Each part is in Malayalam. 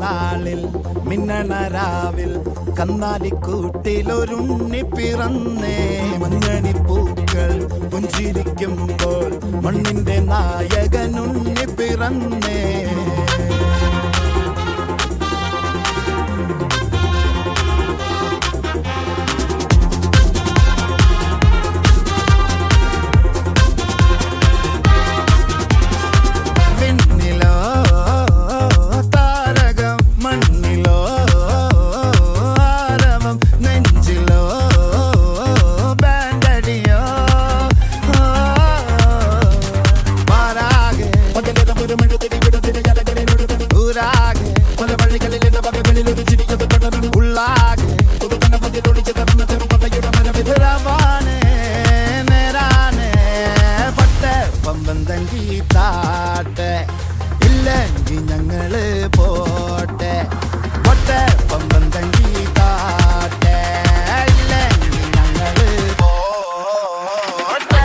നാളിൽ മിന്നണരാവിൽ കന്നാലിക്കൂട്ടിലൊരുണ്ണി പിറന്നേ. മഞ്ഞണിപ്പൂക്കൾ പുഞ്ചിരിക്കുമ്പോൾ മണ്ണിന്റെ നായകനുണ്ണി പിറന്നേ. ഇല്ലെങ്കിൽ ഞങ്ങള് പോട്ടെ പൊട്ടെ പമ്പം തങ്കി താട്ടെ. ഇല്ലെങ്കിൽ ഞങ്ങള് പോട്ടെ.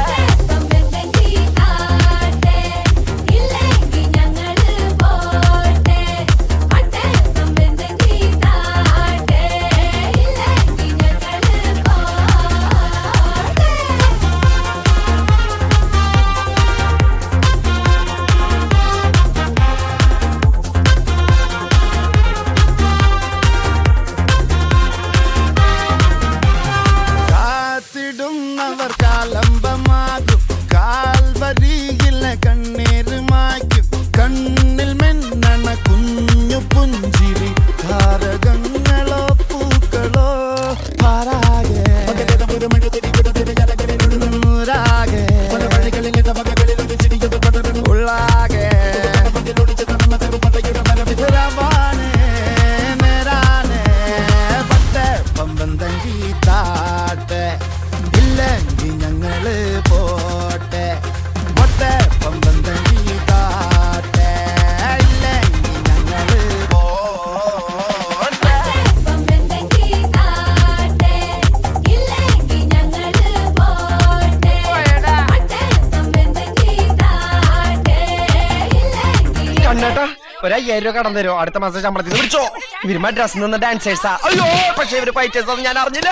അവർ കാലംബമാകും കാൽവരിയിലെ കണ്ണീര് മായ്ക്കും. കണ്ണിൽ മെന്നണ കുഞ്ഞു പുഞ്ചിരി താരകങ്ങളോ പൂക്കളോ പാരാകെ ഉള്ളാകെ പമ്പം തങ്കി താട്ടെ. ഇല്ലെങ്കിൽ ഞങ്ങള് പോട്ടെ പൊട്ടെ പമ്പം തങ്കി താട്ടെ. ഇല്ലെങ്കിൽ ഞങ്ങള് പോട്ടെ. കണ്ണേട്ടാ ഒരു 5000 രൂപ കടം തരുമോ? അടുത്ത മാസം ശമ്പളത്തിൽ വിളിച്ചോ. ഇവര് മദ്രാസിൽ നിന്ന് ഡാൻസേഴ്സാ. അയ്യോ പക്ഷെ ഇവര് ഫൈറ്റേഴ്സ് ഞാൻ അറിഞ്ഞില്ല.